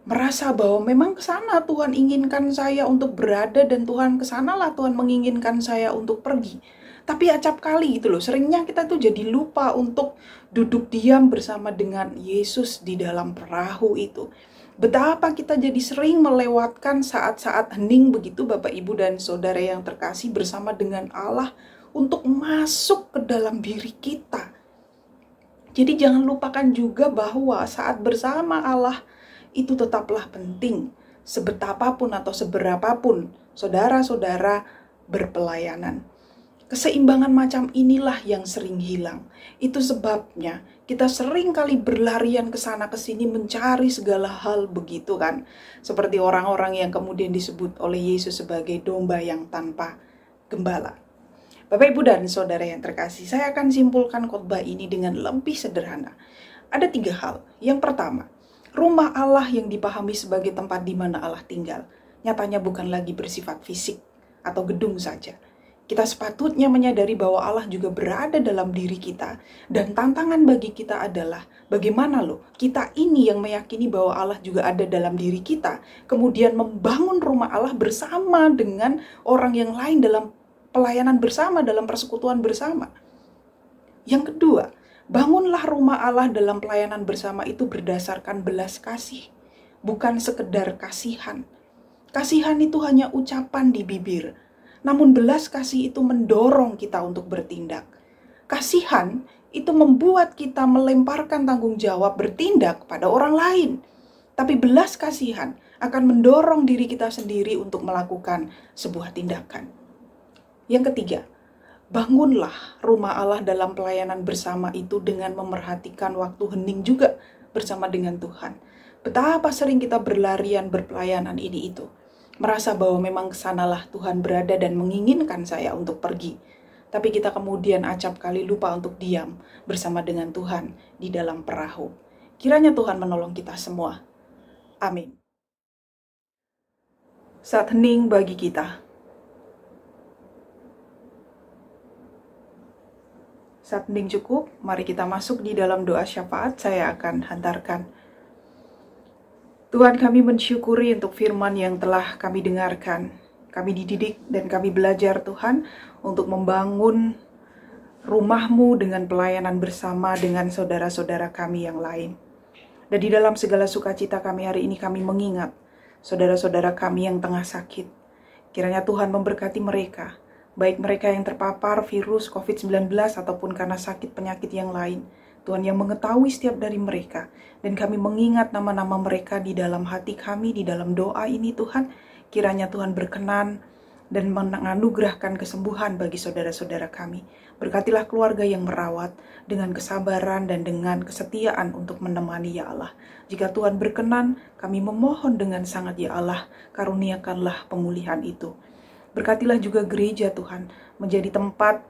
merasa bahwa memang ke sana Tuhan inginkan saya untuk berada dan Tuhan ke sanalah Tuhan menginginkan saya untuk pergi. Tapi acap kali gitu loh, seringnya kita tuh jadi lupa untuk duduk diam bersama dengan Yesus di dalam perahu itu. Betapa kita jadi sering melewatkan saat-saat hening begitu Bapak, Ibu, dan Saudara yang terkasih bersama dengan Allah untuk masuk ke dalam diri kita. Jadi jangan lupakan juga bahwa saat bersama Allah itu tetaplah penting. Sebetapapun atau seberapapun saudara-saudara berpelayanan. Keseimbangan macam inilah yang sering hilang. Itu sebabnya kita sering kali berlarian ke sana ke sini mencari segala hal begitu kan. Seperti orang-orang yang kemudian disebut oleh Yesus sebagai domba yang tanpa gembala. Bapak, Ibu, dan Saudara yang terkasih, saya akan simpulkan khotbah ini dengan lebih sederhana. Ada 3 hal. Yang pertama, rumah Allah yang dipahami sebagai tempat di mana Allah tinggal, nyatanya bukan lagi bersifat fisik atau gedung saja. Kita sepatutnya menyadari bahwa Allah juga berada dalam diri kita. Dan tantangan bagi kita adalah bagaimana loh kita ini yang meyakini bahwa Allah juga ada dalam diri kita. Kemudian membangun rumah Allah bersama dengan orang yang lain dalam pelayanan bersama, dalam persekutuan bersama. Yang kedua, bangunlah rumah Allah dalam pelayanan bersama itu berdasarkan belas kasih. Bukan sekedar kasihan. Kasihan itu hanya ucapan di bibir. Namun belas kasih itu mendorong kita untuk bertindak. Kasihan itu membuat kita melemparkan tanggung jawab bertindak pada orang lain. Tapi belas kasihan akan mendorong diri kita sendiri untuk melakukan sebuah tindakan. Yang ketiga, bangunlah rumah Allah dalam pelayanan bersama itu dengan memerhatikan waktu hening juga bersama dengan Tuhan. Betapa sering kita berlarian berpelayanan ini itu. Merasa bahwa memang kesanalah Tuhan berada dan menginginkan saya untuk pergi. Tapi kita kemudian acap kali lupa untuk diam bersama dengan Tuhan di dalam perahu. Kiranya Tuhan menolong kita semua. Amin. Saat hening bagi kita. Saat hening cukup, mari kita masuk di dalam doa syafaat. Saya akan hantarkan. Tuhan, kami mensyukuri untuk firman yang telah kami dengarkan. Kami dididik dan kami belajar Tuhan untuk membangun rumah-Mu dengan pelayanan bersama dengan saudara-saudara kami yang lain. Dan di dalam segala sukacita kami hari ini kami mengingat saudara-saudara kami yang tengah sakit. Kiranya Tuhan memberkati mereka, baik mereka yang terpapar virus COVID-19 ataupun karena sakit penyakit yang lain. Tuhan yang mengetahui setiap dari mereka. Dan kami mengingat nama-nama mereka di dalam hati kami, di dalam doa ini Tuhan. Kiranya Tuhan berkenan dan menganugerahkan kesembuhan bagi saudara-saudara kami. Berkatilah keluarga yang merawat dengan kesabaran dan dengan kesetiaan untuk menemani ya Allah. Jika Tuhan berkenan, kami memohon dengan sangat ya Allah, karuniakanlah pemulihan itu. Berkatilah juga gereja Tuhan, menjadi tempat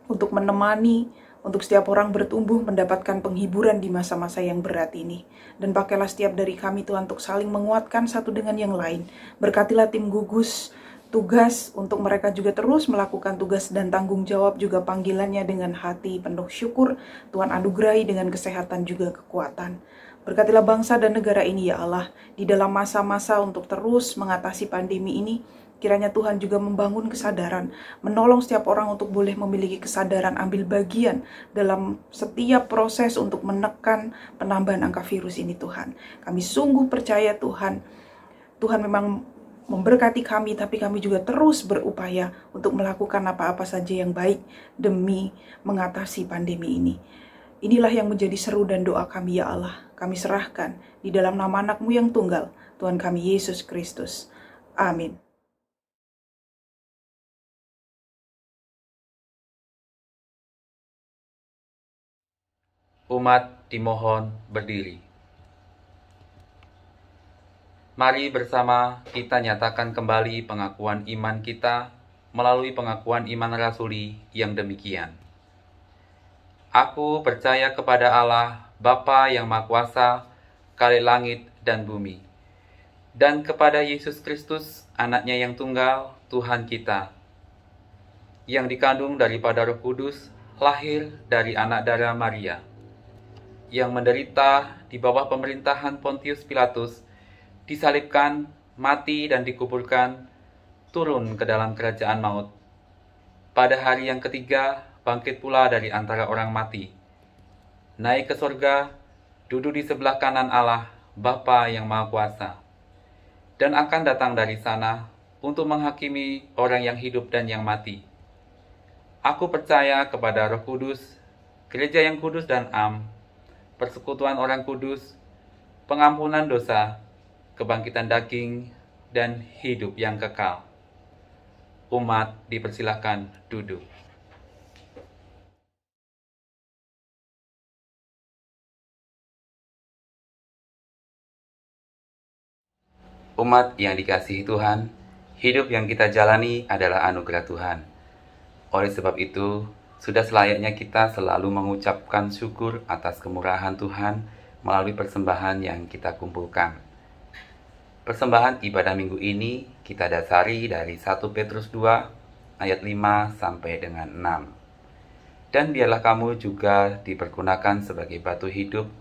untuk menemani, untuk setiap orang bertumbuh mendapatkan penghiburan di masa-masa yang berat ini. Dan pakailah setiap dari kami Tuhan untuk saling menguatkan satu dengan yang lain. Berkatilah tim gugus tugas untuk mereka juga terus melakukan tugas dan tanggung jawab juga panggilannya dengan hati penuh syukur. Tuhan anugerahi dengan kesehatan juga kekuatan. Berkatilah bangsa dan negara ini ya Allah, di dalam masa-masa untuk terus mengatasi pandemi ini. Kiranya Tuhan juga membangun kesadaran, menolong setiap orang untuk boleh memiliki kesadaran ambil bagian dalam setiap proses untuk menekan penambahan angka virus ini Tuhan. Kami sungguh percaya Tuhan memang memberkati kami, tapi kami juga terus berupaya untuk melakukan apa-apa saja yang baik demi mengatasi pandemi ini. Inilah yang menjadi seru dan doa kami ya Allah. Kami serahkan di dalam nama anak-Mu yang tunggal, Tuhan kami Yesus Kristus. Amin. Umat dimohon berdiri. Mari bersama kita nyatakan kembali pengakuan iman kita melalui pengakuan iman rasuli yang demikian. Aku percaya kepada Allah, Bapa yang Maha Kuasa, Khalik langit dan bumi, dan kepada Yesus Kristus, Anaknya yang tunggal, Tuhan kita, yang dikandung daripada Roh Kudus, lahir dari anak darah Maria, yang menderita di bawah pemerintahan Pontius Pilatus, disalibkan, mati dan dikuburkan, turun ke dalam kerajaan maut. Pada hari yang ketiga, bangkit pula dari antara orang mati, naik ke surga, duduk di sebelah kanan Allah, Bapa yang Maha Kuasa, dan akan datang dari sana untuk menghakimi orang yang hidup dan yang mati. Aku percaya kepada Roh Kudus, gereja yang kudus dan am, persekutuan orang kudus, pengampunan dosa, kebangkitan daging, dan hidup yang kekal. Umat dipersilahkan duduk. Umat yang dikasihi Tuhan, hidup yang kita jalani adalah anugerah Tuhan. Oleh sebab itu, sudah selayaknya kita selalu mengucapkan syukur atas kemurahan Tuhan melalui persembahan yang kita kumpulkan. Persembahan ibadah minggu ini kita dasari dari 1 Petrus 2 ayat 5 sampai dengan 6. Dan biarlah kamu juga dipergunakan sebagai batu hidup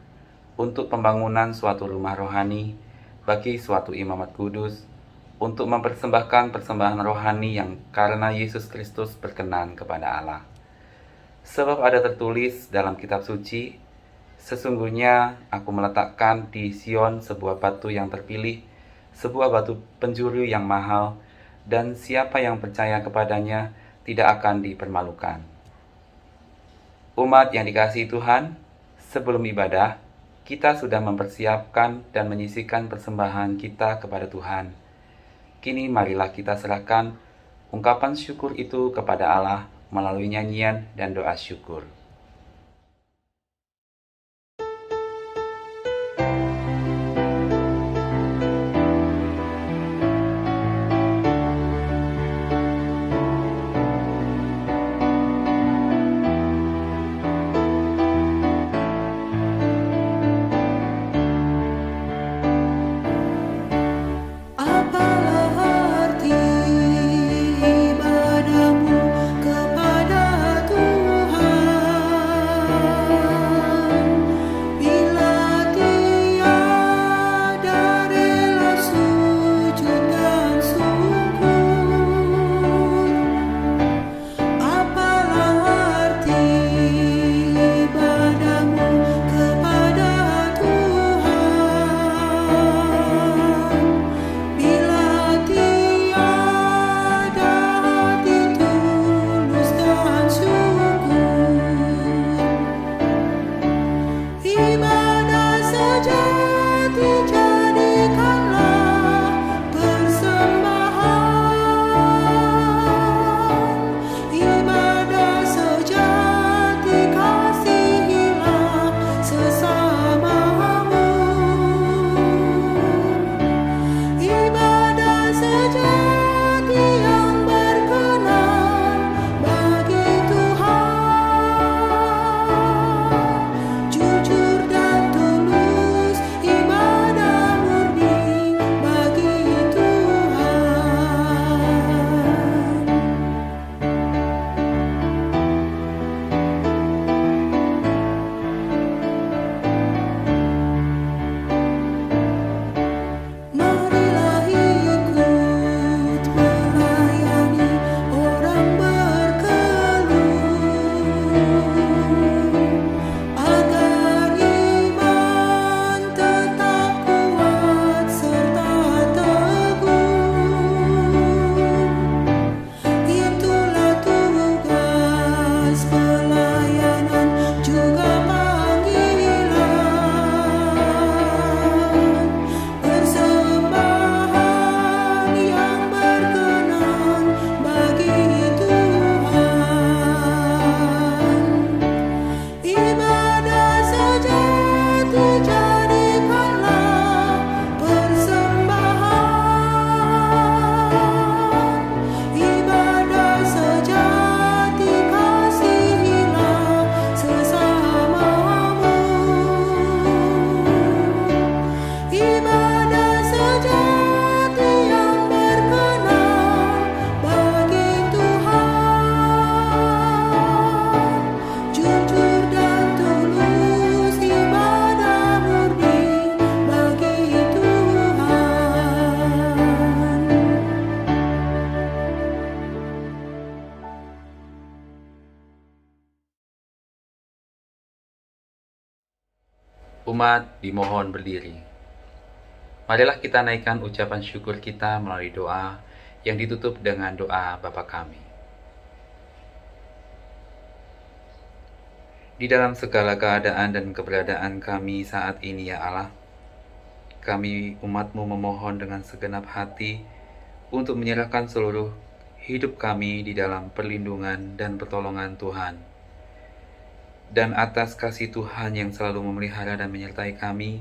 untuk pembangunan suatu rumah rohani bagi suatu imamat kudus, untuk mempersembahkan persembahan rohani yang karena Yesus Kristus berkenan kepada Allah. Sebab ada tertulis dalam kitab suci, sesungguhnya aku meletakkan di Sion sebuah batu yang terpilih, sebuah batu penjuru yang mahal, dan siapa yang percaya kepadanya tidak akan dipermalukan. Umat yang dikasihi Tuhan, sebelum ibadah, kita sudah mempersiapkan dan menyisihkan persembahan kita kepada Tuhan. Kini marilah kita serahkan ungkapan syukur itu kepada Allah melalui nyanyian dan doa syukur. Kepada Tuhan Umat dimohon berdiri. Marilah kita naikkan ucapan syukur kita melalui doa yang ditutup dengan doa Bapa kami. Di dalam segala keadaan dan keberadaan kami saat ini ya Allah, kami umat-Mu memohon dengan segenap hati untuk menyerahkan seluruh hidup kami di dalam perlindungan dan pertolongan Tuhan. Dan atas kasih Tuhan yang selalu memelihara dan menyertai kami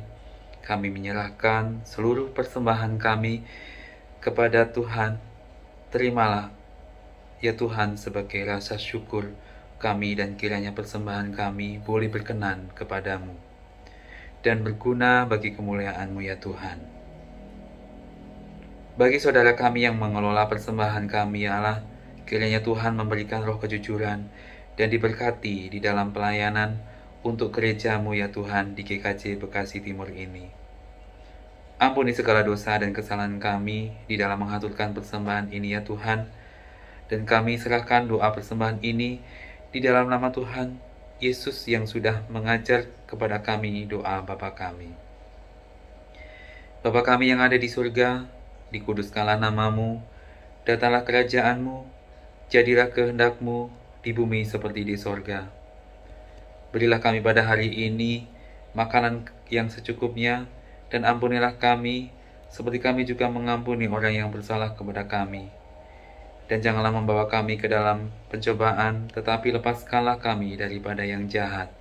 menyerahkan seluruh persembahan kami kepada Tuhan. Terimalah, ya Tuhan, sebagai rasa syukur kami, dan kiranya persembahan kami boleh berkenan kepadamu dan berguna bagi kemuliaan-Mu ya Tuhan. Bagi saudara kami yang mengelola persembahan kami ya Allah, kiranya Tuhan memberikan roh kejujuran dan diberkati di dalam pelayanan untuk gereja-Mu ya Tuhan di GKJ Bekasi Timur ini. Ampuni segala dosa dan kesalahan kami di dalam mengaturkan persembahan ini ya Tuhan, dan kami serahkan doa persembahan ini di dalam nama Tuhan Yesus yang sudah mengajar kepada kami doa Bapa kami. Bapa kami yang ada di surga, dikuduskanlah nama-Mu, datanglah kerajaan-Mu, jadilah kehendak-Mu di bumi seperti di sorga. Berilah kami pada hari ini makanan yang secukupnya, dan ampunilah kami seperti kami juga mengampuni orang yang bersalah kepada kami. Dan janganlah membawa kami ke dalam pencobaan, tetapi lepaskanlah kami daripada yang jahat.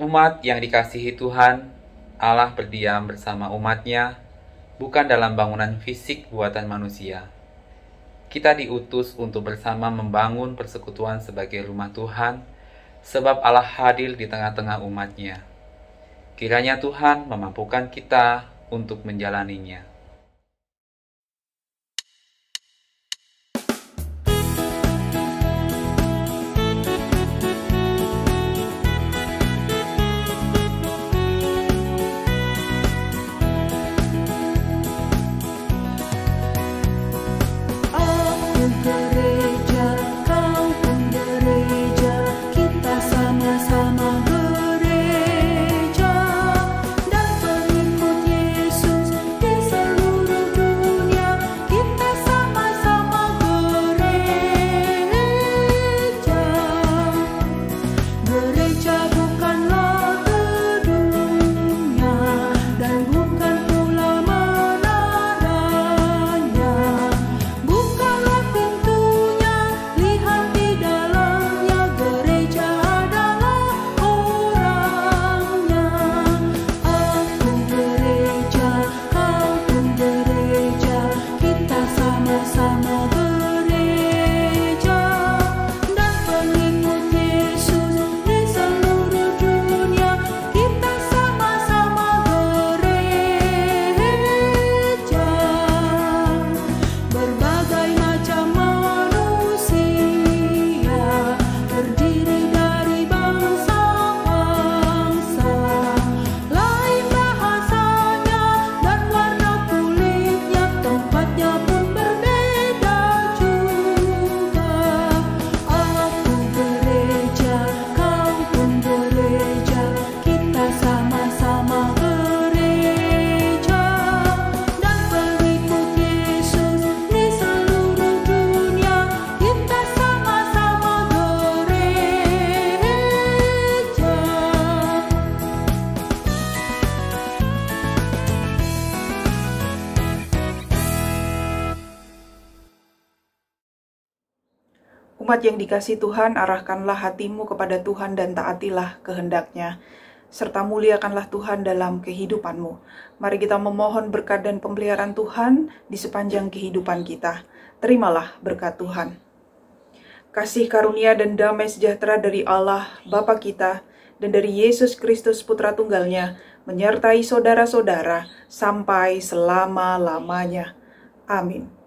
Umat yang dikasihi Tuhan, Allah berdiam bersama umat-Nya, bukan dalam bangunan fisik buatan manusia. Kita diutus untuk bersama membangun persekutuan sebagai rumah Tuhan, sebab Allah hadir di tengah-tengah umat-Nya. Kiranya Tuhan memampukan kita untuk menjalaninya. Umat yang dikasihi Tuhan, arahkanlah hatimu kepada Tuhan dan taatilah kehendak-Nya, serta muliakanlah Tuhan dalam kehidupanmu. Mari kita memohon berkat dan pemeliharaan Tuhan di sepanjang kehidupan kita. Terimalah berkat Tuhan. Kasih karunia dan damai sejahtera dari Allah, Bapa kita, dan dari Yesus Kristus Putra Tunggalnya, menyertai saudara-saudara sampai selama-lamanya. Amin.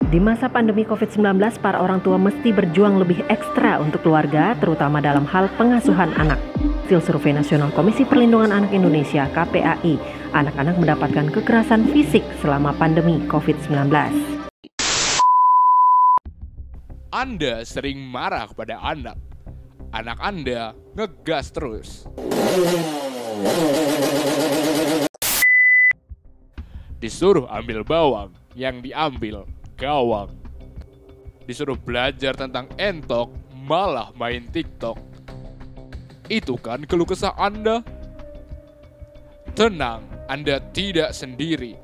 Di masa pandemi COVID-19, para orang tua mesti berjuang lebih ekstra untuk keluarga, terutama dalam hal pengasuhan anak. Hasil Survei Nasional Komisi Perlindungan Anak Indonesia (KPAI), anak-anak mendapatkan kekerasan fisik selama pandemi COVID-19. Anda sering marah kepada anak. Anak Anda ngegas terus. Disuruh ambil bawang, yang diambil gawang. Disuruh belajar tentang entok, malah main TikTok. Itu kan keluh kesah Anda? Tenang, Anda tidak sendiri.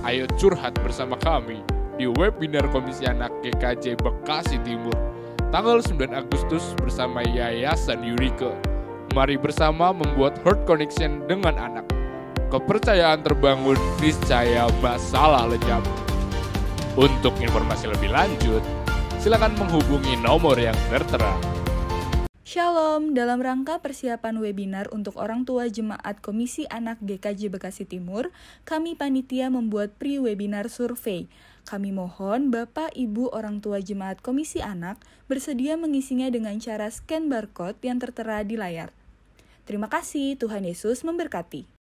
Ayo curhat bersama kami di webinar Komisi Anak GKJ Bekasi Timur tanggal 9 Agustus bersama Yayasan Eureka. Mari bersama membuat Heart Connection dengan anak. Kepercayaan terbangun, niscaya masalah lejam. Untuk informasi lebih lanjut, silakan menghubungi nomor yang tertera. Shalom, dalam rangka persiapan webinar untuk orang tua jemaat Komisi Anak GKJ Bekasi Timur, kami panitia membuat pre-webinar survei. Kami mohon Bapak Ibu orang tua jemaat Komisi Anak bersedia mengisinya dengan cara scan barcode yang tertera di layar. Terima kasih, Tuhan Yesus memberkati.